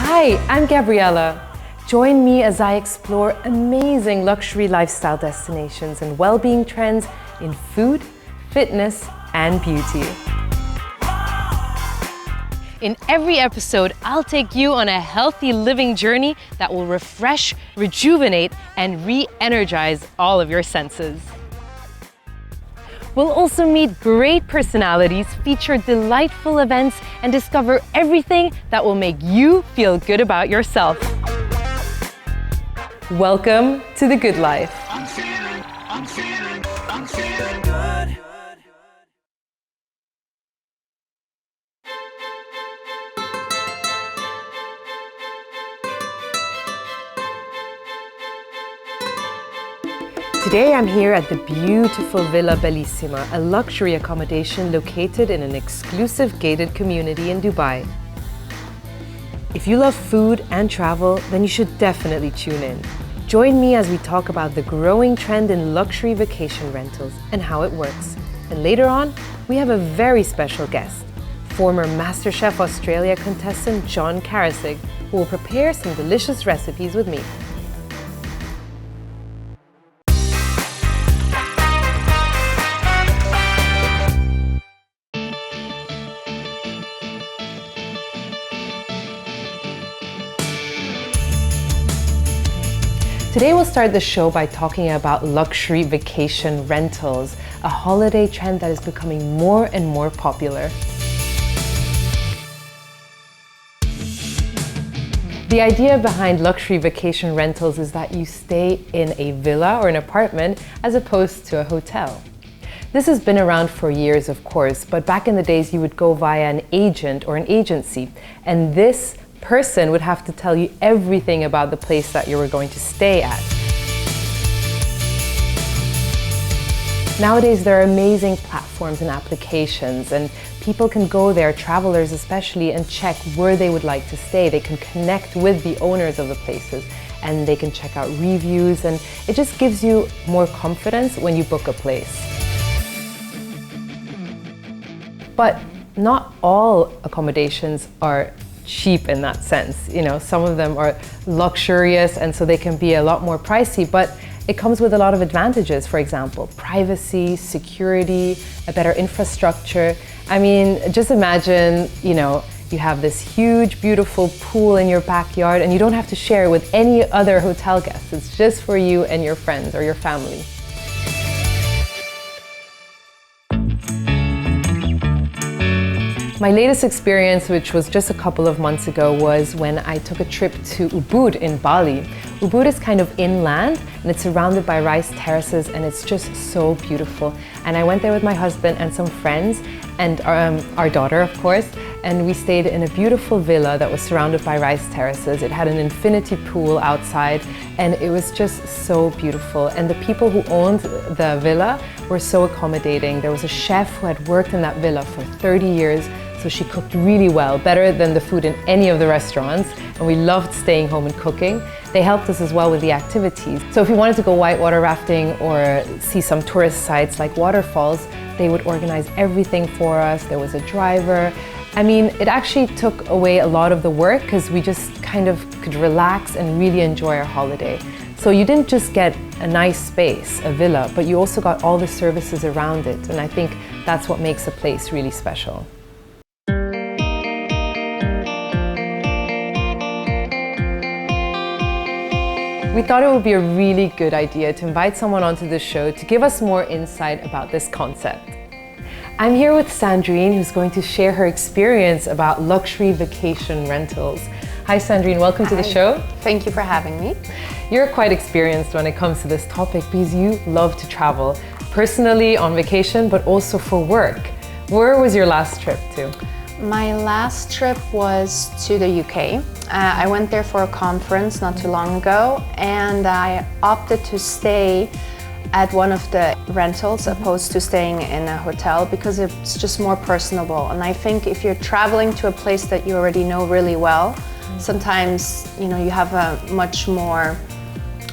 Hi, I'm Gabriela. Join me as I explore amazing luxury lifestyle destinations and well-being trends in food, fitness, and beauty. In every episode, I'll take you on a healthy living journey that will refresh, rejuvenate, and re-energize all of your senses. We'll also meet great personalities, feature delightful events, and discover everything that will make you feel good about yourself. Welcome to the good life. I'm feeling good. Today I'm here at the beautiful Villa Bellissima, a luxury accommodation located in an exclusive gated community in Dubai. If you love food and travel, then you should definitely tune in. Join me as we talk about the growing trend in luxury vacation rentals and how it works. And later on, we have a very special guest, former Masterchef Australia contestant John Carasig, who will prepare some delicious recipes with me. Today we'll start the show by talking about luxury vacation rentals, a holiday trend that is becoming more and more popular. The idea behind luxury vacation rentals is that you stay in a villa or an apartment as opposed to a hotel. This has been around for years, of course, but back in the days you would go via an agent or an agency, and this person would have to tell you everything about the place that you were going to stay at. Nowadays, there are amazing platforms and applications, and people can go there, travelers especially, and check where they would like to stay. They can connect with the owners of the places, and they can check out reviews, and it just gives you more confidence when you book a place. But not all accommodations are cheap in that sense. You know, some of them are luxurious and so they can be a lot more pricey, but it comes with a lot of advantages. For example, privacy, security, a better infrastructure. I mean, just imagine, you know, you have this huge, beautiful pool in your backyard and you don't have to share it with any other hotel guests. It's just for you and your friends or your family. My latest experience, which was just a couple of months ago, was when I took a trip to Ubud in Bali. Ubud is kind of inland and it's surrounded by rice terraces and it's just so beautiful. And I went there with my husband and some friends and our daughter, of course, and we stayed in a beautiful villa that was surrounded by rice terraces. It had an infinity pool outside and it was just so beautiful. And the people who owned the villa were so accommodating. There was a chef who had worked in that villa for 30 years. So she cooked really well, better than the food in any of the restaurants, and we loved staying home and cooking. They helped us as well with the activities. So if we wanted to go whitewater rafting or see some tourist sites like waterfalls, they would organize everything for us. There was a driver. I mean, it actually took away a lot of the work because we just kind of could relax and really enjoy our holiday. So you didn't just get a nice space, a villa, but you also got all the services around it, and I think that's what makes a place really special. We thought it would be a really good idea to invite someone onto the show to give us more insight about this concept. I'm here with Sandrine, who's going to share her experience about luxury vacation rentals. Hi Sandrine, welcome to the show. Thank you for having me. You're quite experienced when it comes to this topic because you love to travel, personally on vacation, but also for work. Where was your last trip to? My last trip was to the UK. I went there for a conference not too long ago, and I opted to stay at one of the rentals opposed to staying in a hotel because it's just more personable. And I think if you're traveling to a place that you already know really well, sometimes you have a much more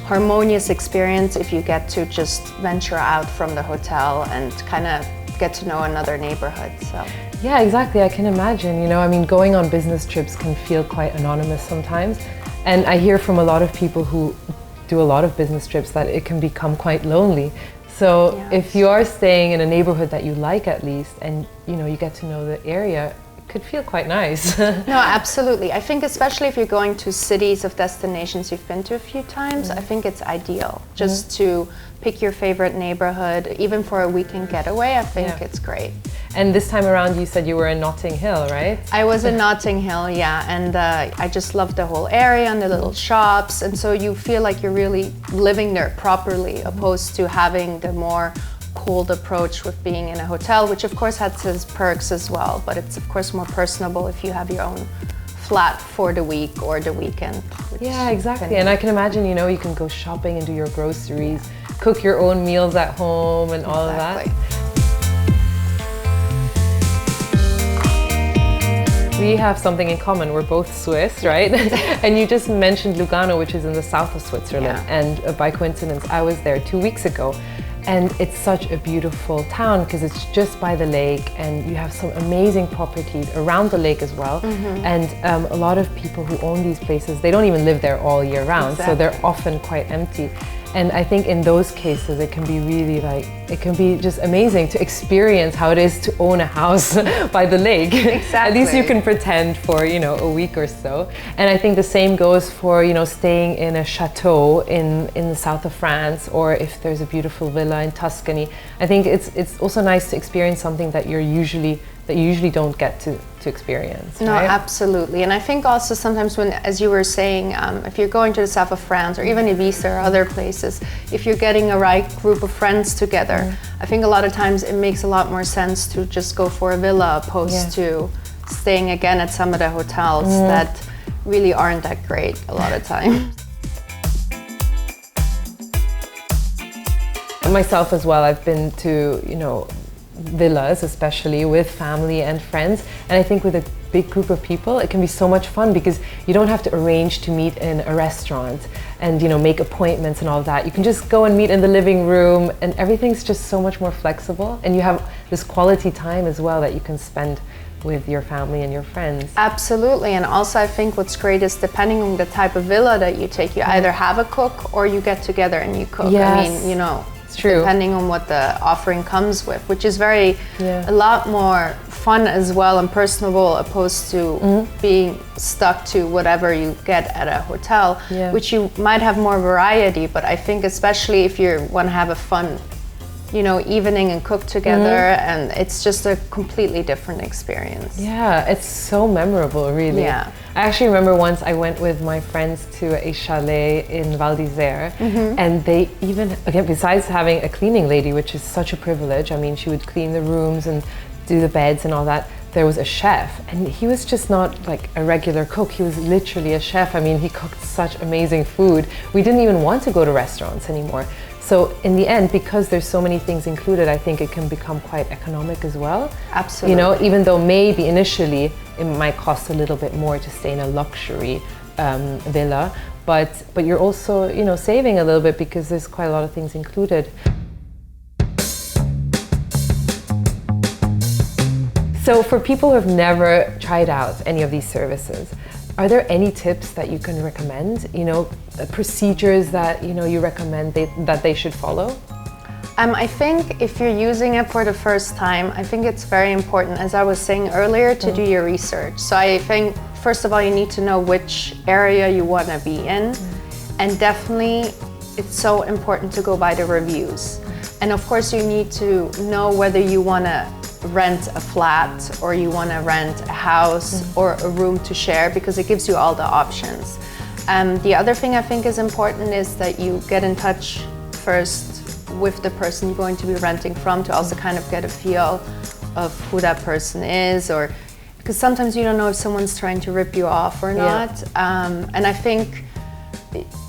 harmonious experience if you get to just venture out from the hotel and kind of get to know another neighborhood. So Yeah, exactly. I can imagine, you know, I mean, going on business trips can feel quite anonymous sometimes. And I hear from a lot of people who do a lot of business trips that it can become quite lonely. So if you are staying in a neighborhood that you like at least, and you know, you get to know the area, it could feel quite nice. No, absolutely. I think especially if you're going to cities of destinations you've been to a few times, I think it's ideal just to pick your favorite neighborhood, even for a weekend getaway. I think it's great. And this time around you said you were in Notting Hill, right? I was in Notting Hill, yeah, and I just loved the whole area and the little shops, and so you feel like you're really living there properly, opposed to having the more cold approach with being in a hotel, which of course has its perks as well, but it's of course more personable if you have your own flat for the week or the weekend. Yeah, exactly. And I can imagine, you know, you can go shopping and do your groceries, cook your own meals at home and all of that. We have something in common. We're both Swiss, right? And you just mentioned Lugano, which is in the south of Switzerland. And by coincidence, I was there 2 weeks ago. And it's such a beautiful town because it's just by the lake, and you have some amazing properties around the lake as well. And a lot of people who own these places, they don't even live there all year round, so they're often quite empty. And I think in those cases, it can be really it can be just amazing to experience how it is to own a house by the lake. Exactly. At least you can pretend for, you know, a week or so. And I think the same goes for, you know, staying in a chateau in the south of France, or if there's a beautiful villa in Tuscany. I think it's also nice to experience something that you usually don't get to experience. No, right? Absolutely. And I think also sometimes when, as you were saying, if you're going to the south of France or even Ibiza or other places, if you're getting a right group of friends together, I think a lot of times it makes a lot more sense to just go for a villa opposed to staying again at some of the hotels that really aren't that great a lot of times. Myself as well, I've been to, you know, villas, especially with family and friends, and I think with a big group of people it can be so much fun because you don't have to arrange to meet in a restaurant and, you know, make appointments and all that. You can just go and meet in the living room, and everything's just so much more flexible, and you have this quality time as well that you can spend with your family and your friends. Absolutely. And also I think what's great is depending on the type of villa that you take, you either have a cook or you get together and you cook. I mean, you know, true. Depending on what the offering comes with, which is a lot more fun as well and personable, opposed to being stuck to whatever you get at a hotel, which you might have more variety, but I think especially if you want to have a fun, you know, evening and cook together, and it's just a completely different experience. Yeah, it's so memorable, really. Yeah. I actually remember once I went with my friends to a chalet in Val d'Isère, and they even, again, besides having a cleaning lady, which is such a privilege, I mean, she would clean the rooms and do the beds and all that, there was a chef, and he was just not like a regular cook, he was literally a chef. I mean, he cooked such amazing food. We didn't even want to go to restaurants anymore. So in the end, because there's so many things included, I think it can become quite economic as well. Absolutely. You know, even though maybe initially it might cost a little bit more to stay in a luxury villa, but you're also, you know, saving a little bit because there's quite a lot of things included. So for people who have never tried out any of these services, are there any tips that you can recommend? You know, procedures that, you know, you recommend that they should follow? I think if you're using it for the first time, I think it's very important, as I was saying earlier, to do your research. So I think, first of all, you need to know which area you want to be in. And definitely, it's so important to go by the reviews. And of course, you need to know whether you want to rent a flat or you want to rent a house or a room to share, because it gives you all the options. The other thing I think is important is that you get in touch first with the person you're going to be renting from, to also kind of get a feel of who that person is, or because sometimes you don't know if someone's trying to rip you off or not. And I think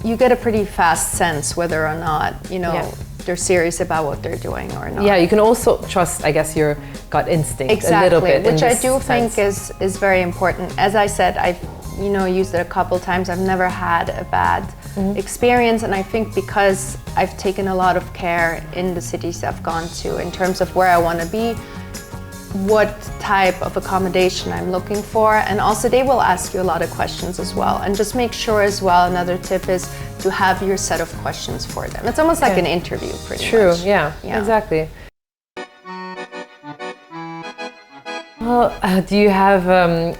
you get a pretty fast sense whether or not, you know, they're serious about what they're doing or not. Yeah, you can also trust, I guess, your gut instinct a little bit. Which I do think is very important. As I said, I've, you know, used it a couple times. I've never had a bad experience, and I think because I've taken a lot of care in the cities I've gone to in terms of where I want to be, what type of accommodation I'm looking for, and also they will ask you a lot of questions as well. And just make sure as well, another tip is to have your set of questions for them. It's almost like an interview, pretty much. True, yeah, exactly. Well, do you have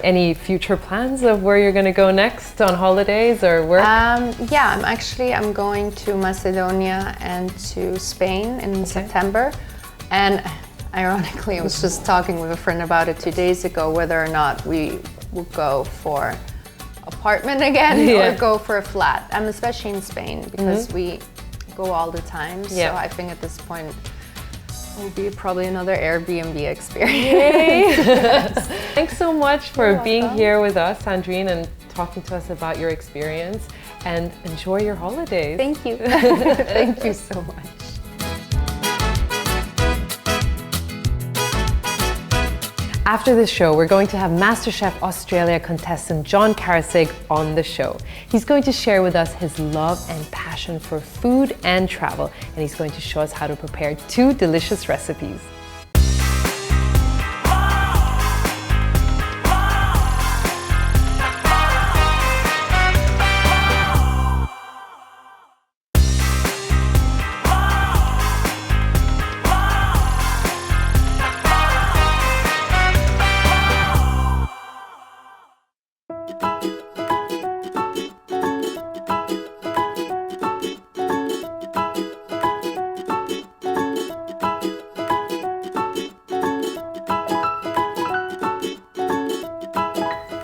any future plans of where you're going to go next on holidays or work? Yeah, I'm going to Macedonia and to Spain in September. And ironically, I was just talking with a friend about it 2 days ago, whether or not we will go for apartment again or go for a flat. I'm especially in Spain because we go all the time. So I think at this point it will be probably another Airbnb experience. Thanks so much for being here with us, Sandrine, and talking to us about your experience, and enjoy your holidays. Thank you. Thank you so much. After this show, we're going to have Masterchef Australia contestant John Carasig on the show. He's going to share with us his love and passion for food and travel, and he's going to show us how to prepare 2 delicious recipes.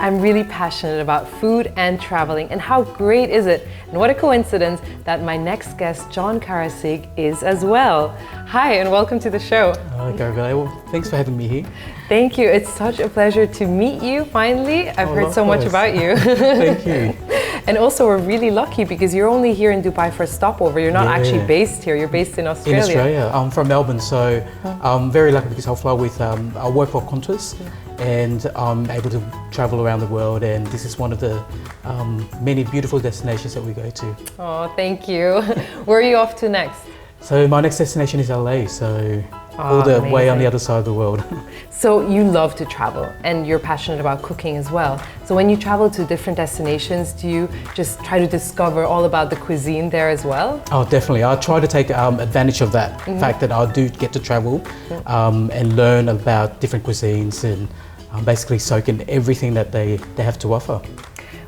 I'm really passionate about food and traveling, and how great is it, and what a coincidence that my next guest, John Carasig, is as well. Hi, and welcome to the show. Hi, Gabriela. Well, thanks for having me here. Thank you. It's such a pleasure to meet you finally. I've heard so much about you. Thank you. And also, we're really lucky because you're only here in Dubai for a stopover. You're not actually based here. You're based in Australia. In Australia. I'm from Melbourne, so I'm very lucky because I'll fly with, I work for Qantas, and I'm able to travel around the world, and this is one of the many beautiful destinations that we go to. Oh, thank you. Where are you off to next? So my next destination is LA, so all the way on the other side of the world. So you love to travel, and you're passionate about cooking as well. So when you travel to different destinations, do you just try to discover all about the cuisine there as well? Oh, definitely. I try to take advantage of that fact that I do get to travel and learn about different cuisines, and basically soak in everything that they have to offer.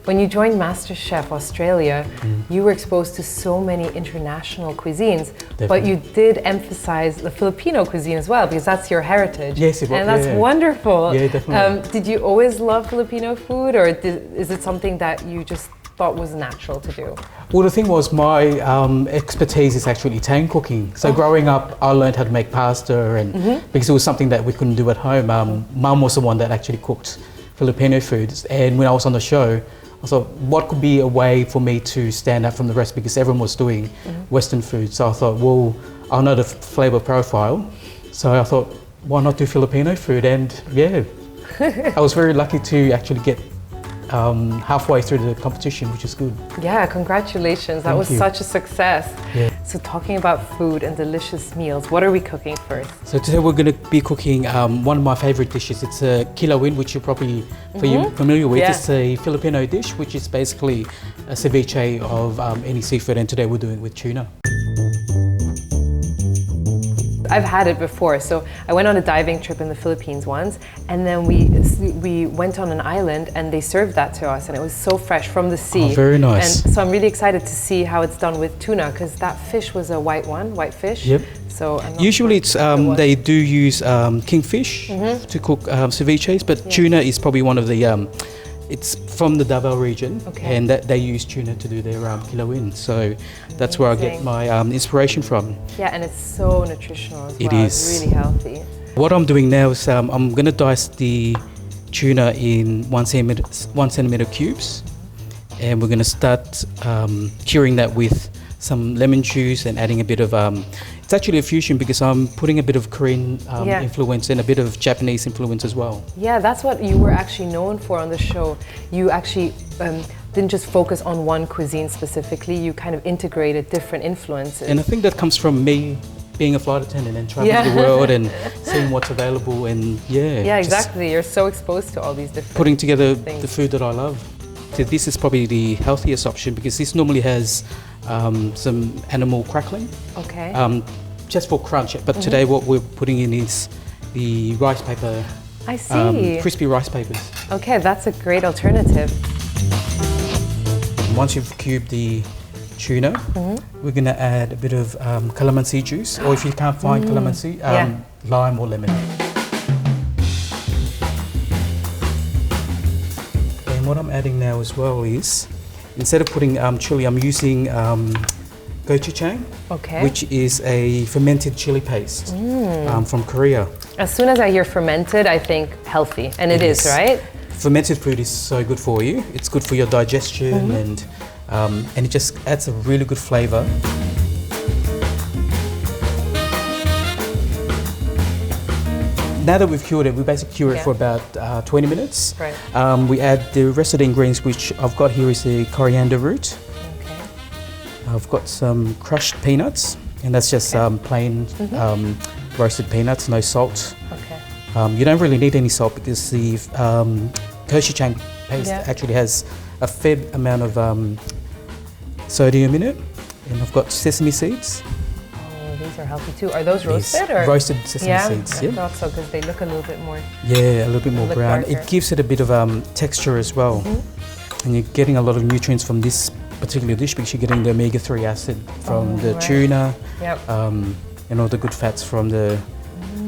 When you joined Masterchef Australia, you were exposed to so many international cuisines, but you did emphasize the Filipino cuisine as well, because that's your heritage. Yes, it was. And that's wonderful. Yeah, definitely. Did you always love Filipino food, or is it something that you just thought was natural to do? Well, the thing was, my expertise is actually Italian cooking. So growing up, I learned how to make pasta, and because it was something that we couldn't do at home. Mum was the one that actually cooked Filipino foods, and when I was on the show, I thought, what could be a way for me to stand out from the rest, because everyone was doing Western food. So I thought, well, I know the flavor profile. So I thought, why not do Filipino food? And yeah, I was very lucky to actually get halfway through the competition, which is good. Yeah, congratulations. That was such a success. Yeah. So talking about food and delicious meals, what are we cooking first? So today we're going to be cooking one of my favorite dishes. It's a kilawin, which you're probably familiar with. It's a Filipino dish, which is basically a ceviche of any seafood, and today we're doing it with tuna. I've had it before. So I went on a diving trip in the Philippines once, and then we went on an island and they served that to us, and it was so fresh from the sea. Oh, very nice. And so I'm really excited to see how it's done with tuna, because that fish was a white fish. Yep. So usually it's they do use kingfish to cook ceviches, but tuna is probably one of the it's from the Davao region, and that they use tuna to do their kilawin. So that's where I get my inspiration from. Yeah, and it's so nutritional as well. It is. It's really healthy. What I'm doing now is I'm going to dice the tuna in 1 centimeter cubes, and we're going to start curing that with some lemon juice and adding a bit of it's actually a fusion, because I'm putting a bit of Korean influence and a bit of Japanese influence as well. Yeah, that's what you were actually known for on the show. You actually didn't just focus on one cuisine specifically, you kind of integrated different influences. And I think that comes from me being a flight attendant and traveling the world and seeing what's available and Yeah, exactly. You're so exposed to all these different putting together things. the food that I love. So this is probably the healthiest option because this normally has some animal crackling. Okay. Just for crunch. But today what we're putting in is the rice paper. I see. Crispy rice papers. Okay, that's a great alternative. Once you've cubed the tuna, we're going to add a bit of calamansi juice, or if you can't find calamansi, lime or lemon. And what I'm adding now as well is, instead of putting chili, I'm using gochujang, which is a fermented chili paste from Korea. As soon as I hear fermented, I think healthy, and it is, right? Fermented food is so good for you. It's good for your digestion and it just adds a really good flavour. Now that we've cured it, we basically cure it for about 20 minutes. Right. We add the rest of the ingredients, which I've got here is the coriander root. Okay. I've got some crushed peanuts, and that's just plain roasted peanuts, no salt. Okay. You don't really need any salt because the gochujang paste actually has a fair amount of sodium in it. And I've got sesame seeds. Oh, these are healthy too. Are those roasted? Or? Roasted sesame seeds. I thought so because they look a little bit more. Yeah, a little bit more brown. Darker. It gives it a bit of texture as well. And you're getting a lot of nutrients from this particular dish because you're getting the omega-3 acid from the tuna, and all the good fats from the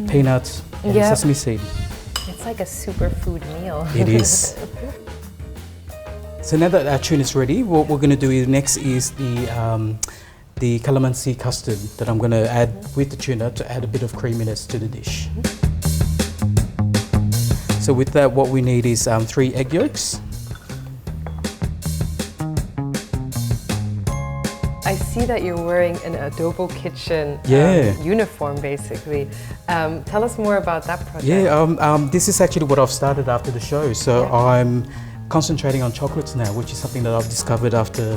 peanuts and sesame seed. It's like a superfood meal. It is. So now that our tuna is ready, what we're going to do next is the calamansi custard that I'm going to add with the tuna to add a bit of creaminess to the dish. So with that, what we need is 3 egg yolks. I see that you're wearing an Adobo Kitchen uniform, basically. Tell us more about that project. Yeah, this is actually what I've started after the show. So I'm concentrating on chocolates now, which is something that I've discovered after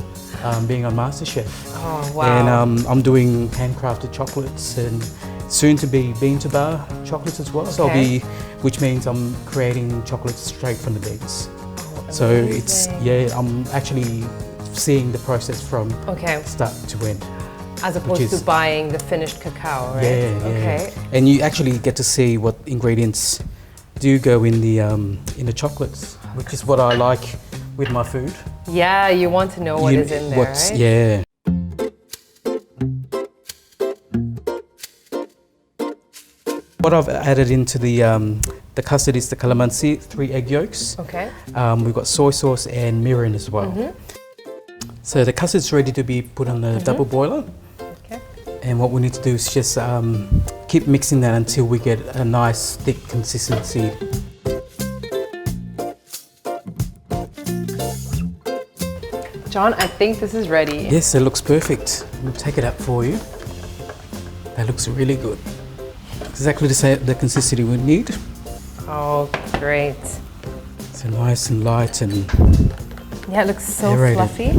being on Masterchef. Oh, wow. And I'm doing handcrafted chocolates and soon to be bean to bar chocolates as well. So which means I'm creating chocolates straight from the beans. So it's, I'm actually seeing the process from start to end. As opposed to buying the finished cacao, right? Yeah. And you actually get to see what ingredients do go in the chocolates, which is what I like with my food. Yeah, you want to know what is in there, right? Yeah. What I've added into the custard is the calamansi, 3 egg yolks. Okay. We've got soy sauce and mirin as well. So the custard's ready to be put on the double boiler. Okay. And what we need to do is just keep mixing that until we get a nice thick consistency. John, I think this is ready. Yes, it looks perfect. We'll take it out for you. That looks really good. Exactly the consistency we need. Oh, great. So nice and light and yeah, it looks so aerated. fluffy.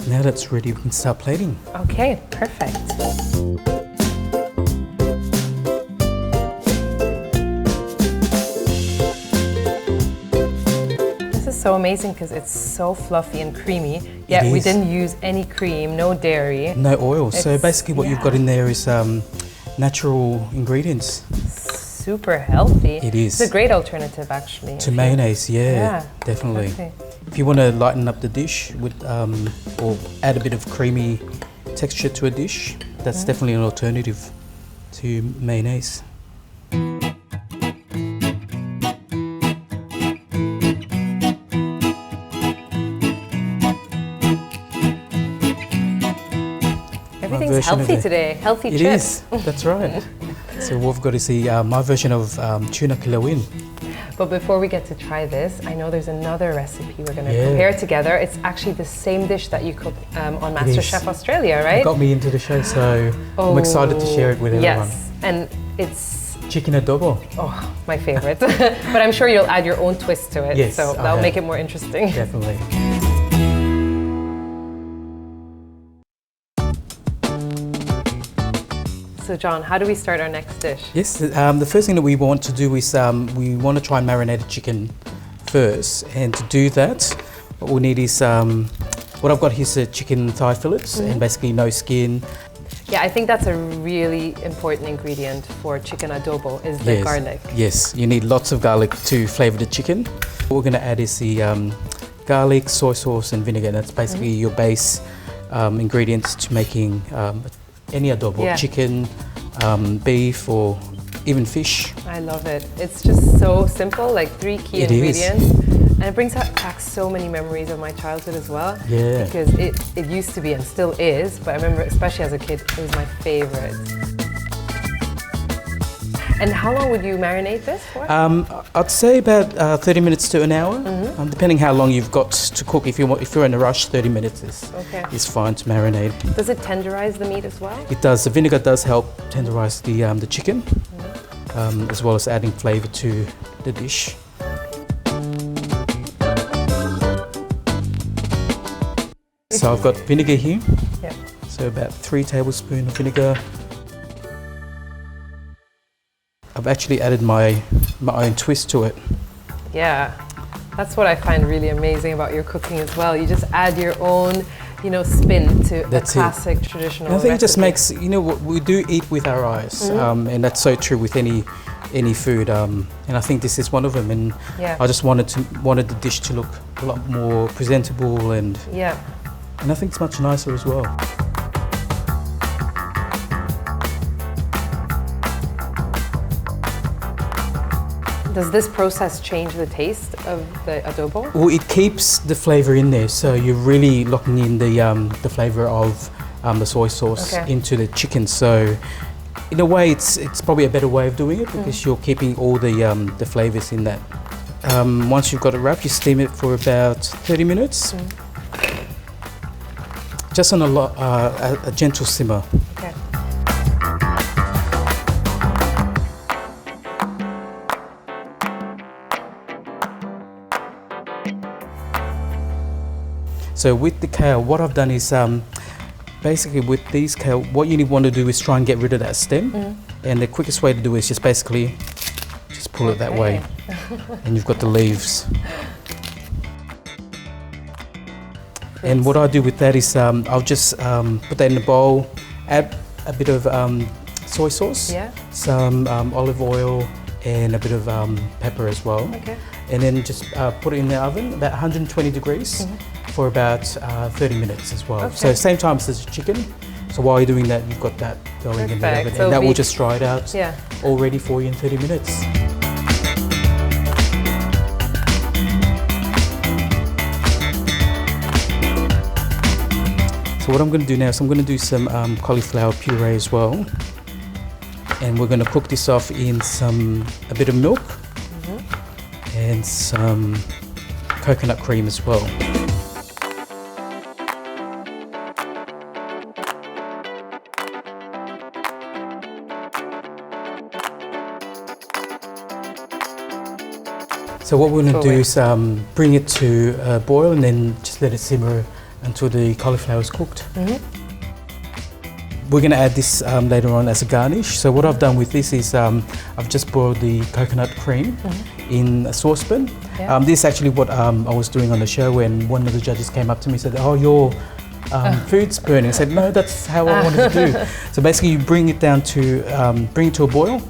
Now that's ready, we can start plating. Okay, perfect. This is so amazing because it's so fluffy and creamy, yet we didn't use any cream, no dairy. No oil. So basically what you've got in there is natural ingredients. Super healthy. It is. It's a great alternative actually. To mayonnaise, definitely. Okay. If you want to lighten up the dish with, or add a bit of creamy texture to a dish, that's definitely an alternative to mayonnaise. Everything's healthy today, healthy chips. It is, that's right. So what we've got is my version of tuna kilawin. But before we get to try this, I know there's another recipe we're going to prepare together. It's actually the same dish that you cooked on Masterchef Australia, right? It got me into the show, so I'm excited to share it with everyone. Yes, and it's chicken adobo. Oh, my favorite. But I'm sure you'll add your own twist to it, yes, so that'll make it more interesting. Definitely. So John, how do we start our next dish? Yes, the first thing that we want to do is we want to try and marinate the chicken first. And to do that, what we need is, what I've got here is chicken thigh fillets and basically no skin. Yeah, I think that's a really important ingredient for chicken adobo is the garlic. Yes, you need lots of garlic to flavour the chicken. What we're going to add is the garlic, soy sauce and vinegar. That's basically your base ingredients to making any adobo, chicken, beef or even fish. I love it. It's just so simple, like 3 key ingredients. And it brings back so many memories of my childhood as well. Yeah. Because it used to be and still is, but I remember especially as a kid, it was my favorite. And how long would you marinate this for? I'd say about 30 minutes to an hour, depending how long you've got to cook. If you're in a rush, 30 minutes is fine to marinate. Does it tenderize the meat as well? It does. The vinegar does help tenderize the chicken, as well as adding flavour to the dish. So I've got vinegar here. Yeah. So about 3 tablespoons of vinegar. I've actually added my own twist to it. Yeah, that's what I find really amazing about your cooking as well. You just add your own, spin to a classic traditional I think recipe. it just makes, what we do eat with our eyes, and that's so true with any food. And I think this is one of them. And I just wanted the dish to look a lot more presentable and I think it's much nicer as well. Does this process change the taste of the adobo? Well, it keeps the flavour in there, so you're really locking in the flavour of the soy sauce into the chicken. So, in a way, it's probably a better way of doing it because you're keeping all the flavours in that. Once you've got it wrapped, you steam it for about 30 minutes. Just on a gentle simmer. Okay. So with the kale, what I've done is basically with these kale, what you want to do is try and get rid of that stem. And the quickest way to do it is just basically pull it that way, and you've got the leaves. And what I do with that is I'll just put that in a bowl, add a bit of soy sauce, some olive oil, and a bit of pepper as well. And then just put it in the oven, about 120 degrees, for about 30 minutes as well. So same time as the chicken. So while you're doing that, you've got that going in the oven, and that will just dry it out, all ready for you in 30 minutes. So what I'm going to do now is I'm going to do some cauliflower puree as well, and we're going to cook this off in a bit of milk and some coconut cream as well. So what we're going to do is bring it to a boil and then just let it simmer until the cauliflower is cooked. We're going to add this later on as a garnish. So what I've done with this is I've just boiled the coconut cream in a saucepan. This is actually what I was doing on the show when one of the judges came up to me and said, "Oh, your food's burning." I said, "No, that's how I wanted to do." So basically you bring it to a boil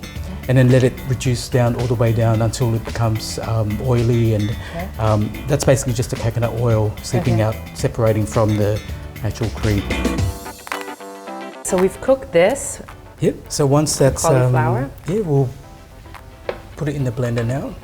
and then let it reduce down all the way down until it becomes oily, and that's basically just the coconut oil seeping out, separating from the actual cream. So we've cooked this. Yep. So once that's cauliflower. We'll put it in the blender now.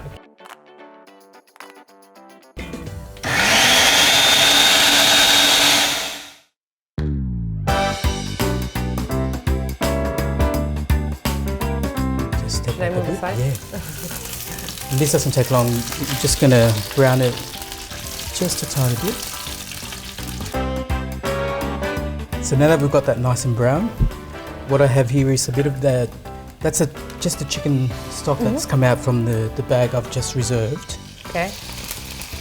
Just step Should I move aside? Yeah. And this doesn't take long. You're just gonna brown it just a tiny bit. So now that we've got that nice and brown, what I have here is a bit of that. That's just the chicken stock that's come out from the bag I've just reserved. Okay.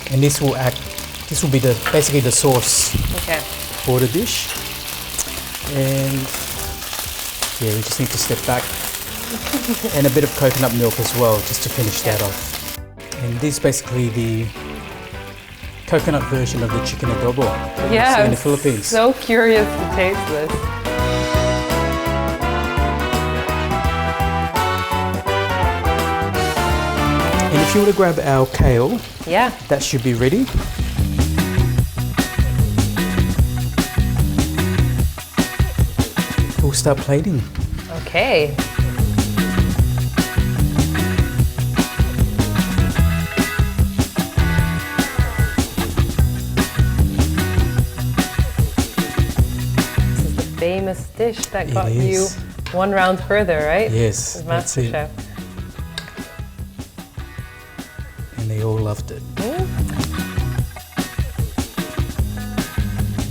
And this will be basically the sauce for the dish. And Yeah, we just need to step back. And a bit of coconut milk as well, just to finish that off. And this is basically the coconut version of the chicken adobo in the Philippines. So curious to taste this. And if you were to grab our kale, that should be ready. We'll start plating. Okay. This is the famous dish that got you one round further, right? Yes, with that's it. Masterchef. And they all loved it. And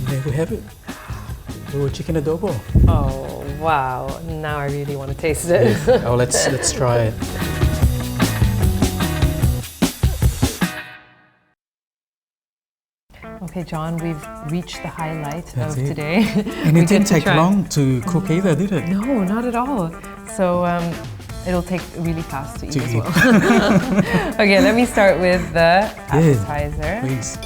there we have it. Little chicken adobo. Oh wow! Now I really want to taste it. Oh, let's try it. Okay, John, we've reached the highlight That's of it. today. And it didn't take long to cook either, did it? No, not at all. So it'll take really fast to eat as well. Okay, let me start with the appetizer. Please.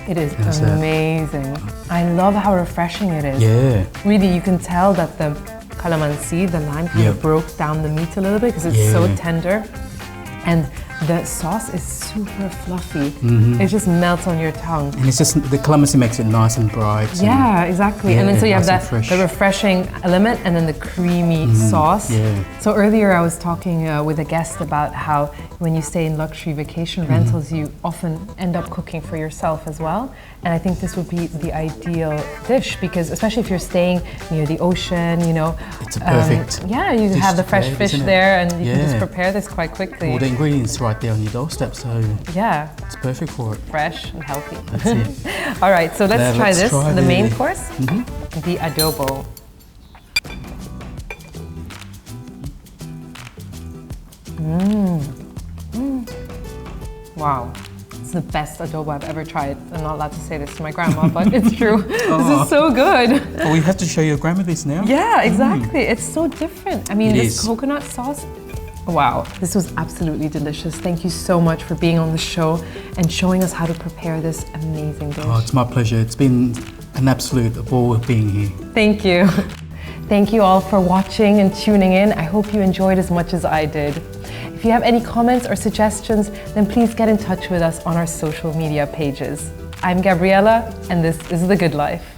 It is amazing. I love how refreshing it is. Yeah. Really, you can tell that the calamansi, the lime, kind of broke down the meat a little bit because it's so tender. And the sauce is super fluffy. It just melts on your tongue. And it's just, the calamansi makes it nice and bright. Yeah, exactly. And then so you have nice the refreshing element and then the creamy sauce. Yeah. So earlier I was talking with a guest about how when you stay in luxury vacation rentals, you often end up cooking for yourself as well. And I think this would be the ideal dish because especially if you're staying near the ocean, you know. It's a perfect yeah, you have the fresh fish there and you can just prepare this quite quickly. All the ingredients right there on your doorstep, so it's perfect for it. Fresh and healthy. That's it. All right, so let's try this, the main course, the adobo. Wow, it's the best adobo I've ever tried. I'm not allowed to say this to my grandma, but it's true. This is so good. Oh, we have to show your grandma this now? Yeah, exactly. It's so different. I mean, this coconut sauce, wow, this was absolutely delicious. Thank you so much for being on the show and showing us how to prepare this amazing dish. Oh, it's my pleasure. It's been an absolute ball being here. Thank you. Thank you all for watching and tuning in. I hope you enjoyed as much as I did. If you have any comments or suggestions, then please get in touch with us on our social media pages. I'm Gabriela, and this is The Good Life.